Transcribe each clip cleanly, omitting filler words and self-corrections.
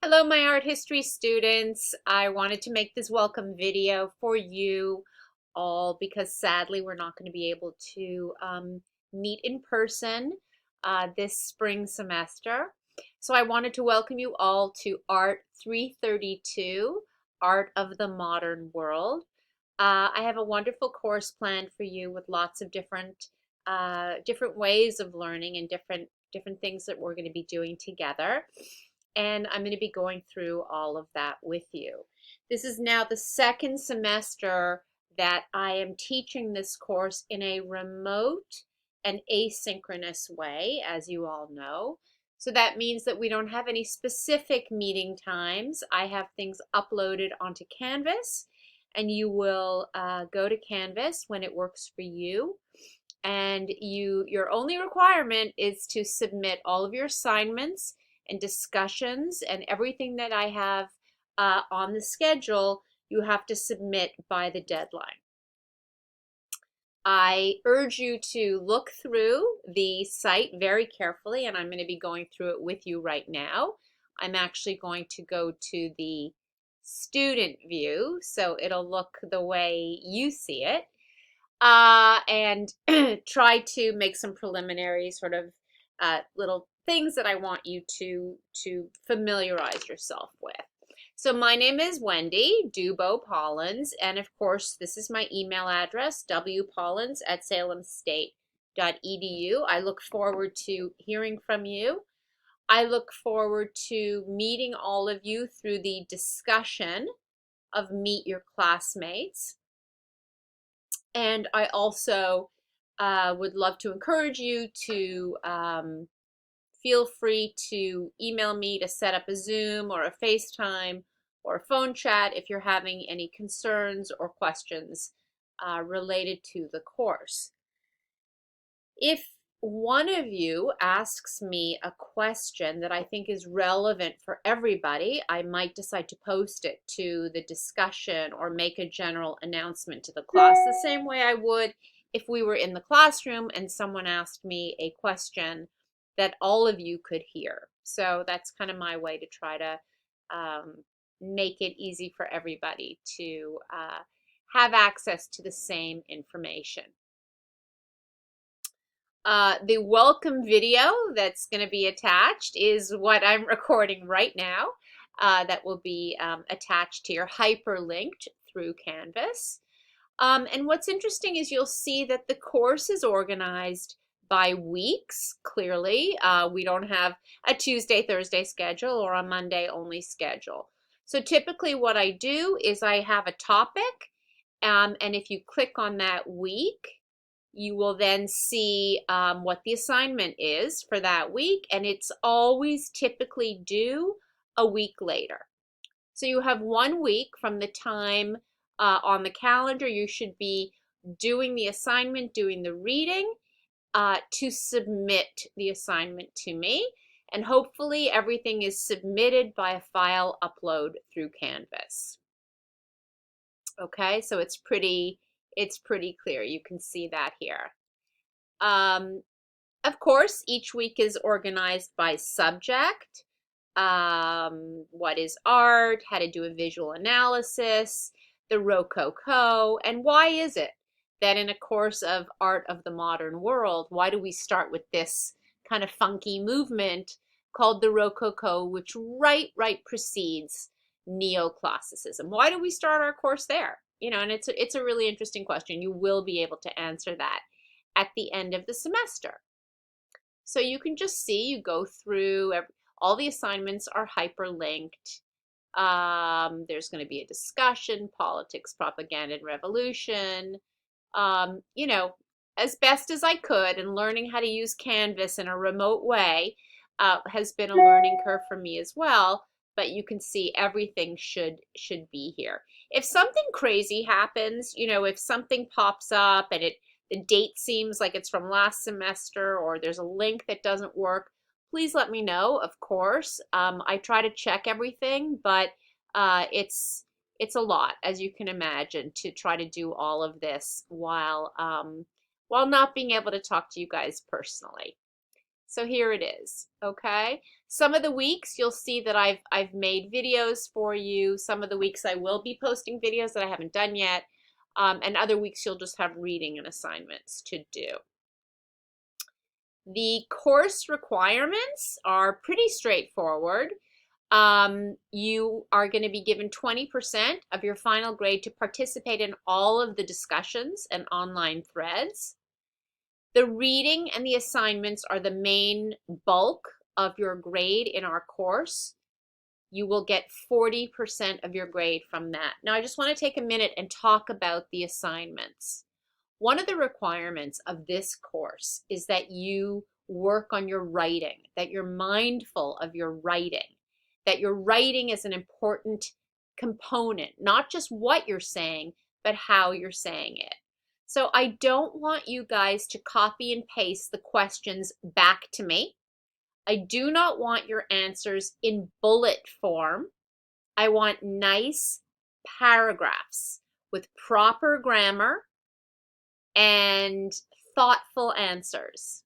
Hello, my art history students. I wanted to make this welcome video for you all because sadly we're not going to be able to meet in person this spring semester. So I wanted to welcome you all to Art 332, Art of the Modern World. I have a wonderful course planned for you with lots of different ways of learning and different things that we're going to be doing together. And I'm going to be going through all of that with you. This is now the second semester that I am teaching this course in a remote and asynchronous way, as you all know. So that means that we don't have any specific meeting times. I have things uploaded onto Canvas, and you will go to Canvas when it works for you. And your only requirement is to submit all of your assignments and discussions and everything that I have on the schedule. You have to submit by the deadline. I urge you to look through the site very carefully, and I'm going to be going through it with you right now. I'm actually going to go to the student view, so it'll look the way you see it, and try to make some preliminary sort of little things that I want you to familiarize yourself with. So my name is Wendy Dubow-Pollins, and of course this is my email address, wpollins@salemstate.edu. I look forward to hearing from you. I look forward to meeting all of you through the discussion of Meet Your Classmates. And I also would love to encourage you to feel free to email me to set up a Zoom or a FaceTime or a phone chat if you're having any concerns or questions related to the course. If one of you asks me a question that I think is relevant for everybody, I might decide to post it to the discussion or make a general announcement to the class the same way I would if we were in the classroom and someone asked me a question that all of you could hear. So that's kind of my way to try to make it easy for everybody to have access to the same information. The welcome video that's going to be attached is what I'm recording right now. That will be attached to your hyperlinked through Canvas. And what's interesting is you'll see that the course is organized by weeks, clearly. We don't have a Tuesday, Thursday schedule or a Monday only schedule. So typically what I do is I have a topic, and if you click on that week, you will then see what the assignment is for that week, and it's always typically due a week later. So you have 1 week from the time on the calendar you should be doing the assignment, doing the reading, to submit the assignment to me. And hopefully everything is submitted by a file upload through Canvas. Okay, so it's pretty clear. You can see that here. Of course, each week is organized by subject. What is art, how to do a visual analysis, the Rococo, and why is it that in a course of Art of the Modern World, why do we start with this kind of funky movement called the Rococo, which right precedes neoclassicism? Why do we start our course there? You know, and it's a really interesting question. You will be able to answer that at the end of the semester. So you can just see, you go through, all the assignments are hyperlinked. There's going to be a discussion, politics, propaganda, and revolution. You know, as best as I could, and learning how to use Canvas in a remote way has been a learning curve for me as well. But you can see everything should be here. If something crazy happens, you know, if something pops up and the date seems like it's from last semester, or there's a link that doesn't work, please let me know, of course. I try to check everything, but it's a lot, as you can imagine, to try to do all of this while not being able to talk to you guys personally. So here it is, okay? Some of the weeks you'll see that I've made videos for you. Some of the weeks I will be posting videos that I haven't done yet. And other weeks you'll just have reading and assignments to do. The course requirements are pretty straightforward. You are going to be given 20% of your final grade to participate in all of the discussions and online threads. The reading and the assignments are the main bulk of your grade in our course. You will get 40% of your grade from that. Now, I just want to take a minute and talk about the assignments. One of the requirements of this course is that you work on your writing, that you're mindful of your writing, that your writing is an important component, not just what you're saying, but how you're saying it. So I don't want you guys to copy and paste the questions back to me. I do not want your answers in bullet form. I want nice paragraphs with proper grammar and thoughtful answers.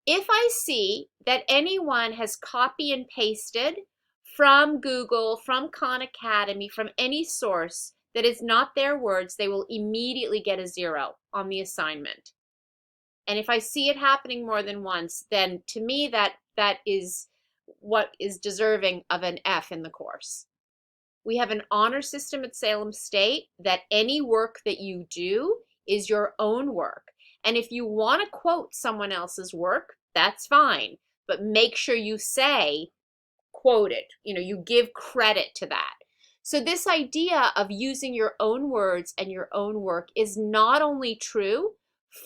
If I see that anyone has copy and pasted from Google, from Khan Academy, from any source that is not their words, they will immediately get a 0 on the assignment. And if I see it happening more than once, then to me that is what is deserving of an F in the course. We have an honor system at Salem State that any work that you do is your own work. And if you want to quote someone else's work, that's fine. But make sure you say, quote it. You give credit to that. So this idea of using your own words and your own work is not only true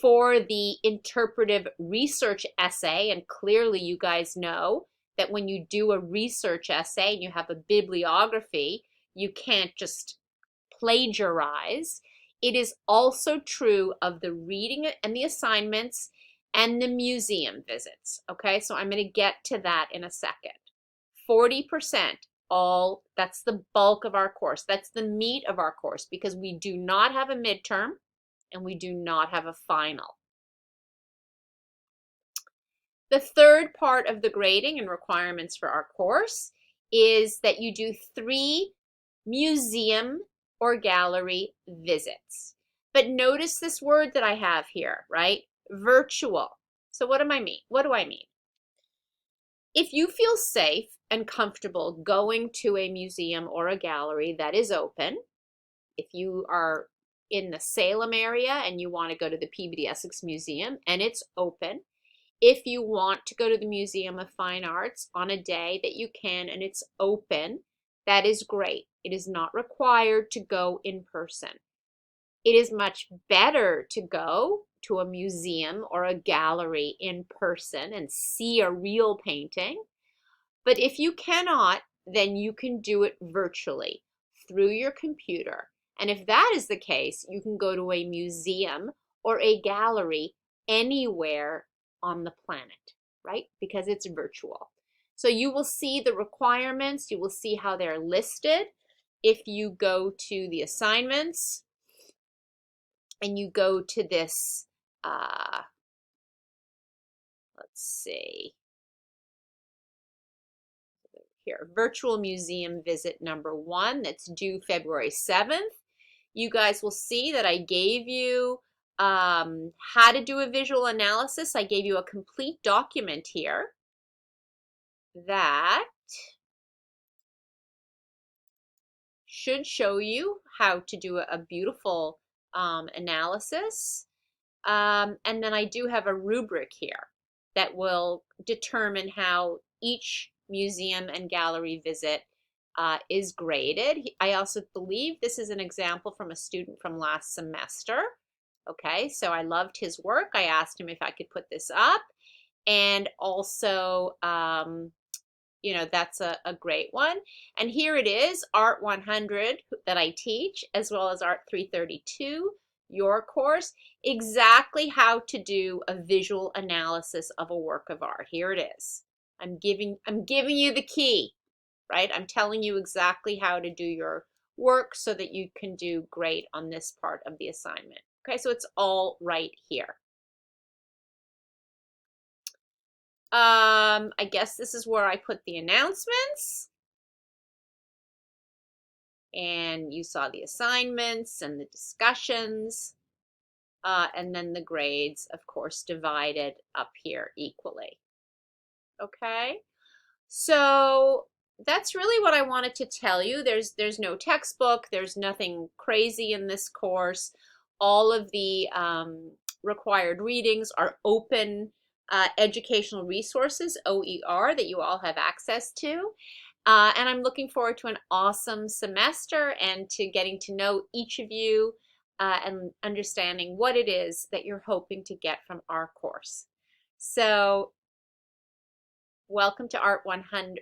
for the interpretive research essay, and clearly you guys know that when you do a research essay and you have a bibliography, you can't just plagiarize. It is also true of the reading and the assignments and the museum visits. Okay, so I'm going to get to that in a second. 40%, that's the bulk of our course. That's the meat of our course, because we do not have a midterm and we do not have a final. The third part of the grading and requirements for our course is that you do 3 museum or gallery visits. But notice this word that I have here, right? Virtual. So what do I mean? If you feel safe and comfortable going to a museum or a gallery that is open, if you are in the Salem area and you want to go to the Peabody Essex Museum and it's open, if you want to go to the Museum of Fine Arts on a day that you can and it's open, that is great. It is not required to go in person. It is much better to go to a museum or a gallery in person and see a real painting. But if you cannot, then you can do it virtually through your computer. And if that is the case, you can go to a museum or a gallery anywhere on the planet, right? Because it's virtual. So you will see the requirements. You will see how they're listed. If you go to the assignments and you go to this, let's see, here, virtual museum visit number 1, that's due February 7th. You guys will see that I gave you how to do a visual analysis. I gave you a complete document here that should show you how to do a beautiful analysis. And then I do have a rubric here that will determine how each museum and gallery visit is graded. I also believe this is an example from a student from last semester. Okay, so I loved his work. I asked him if I could put this up. And also, that's a great one. And here it is, Art 100 that I teach, as well as Art 332, your course, exactly how to do a visual analysis of a work of art. Here it is. I'm giving you the key, right? I'm telling you exactly how to do your work so that you can do great on this part of the assignment. Okay, so it's all right here. I guess this is where I put the announcements. And you saw the assignments and the discussions. And then the grades, of course, divided up here equally. Okay, so that's really what I wanted to tell you. There's no textbook. There's nothing crazy in this course. All of the required readings are open educational resources, OER, that you all have access to. And I'm looking forward to an awesome semester and to getting to know each of you and understanding what it is that you're hoping to get from our course. So welcome to Art 100,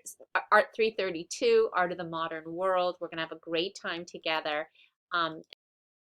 Art 332, Art of the Modern World. We're going to have a great time together.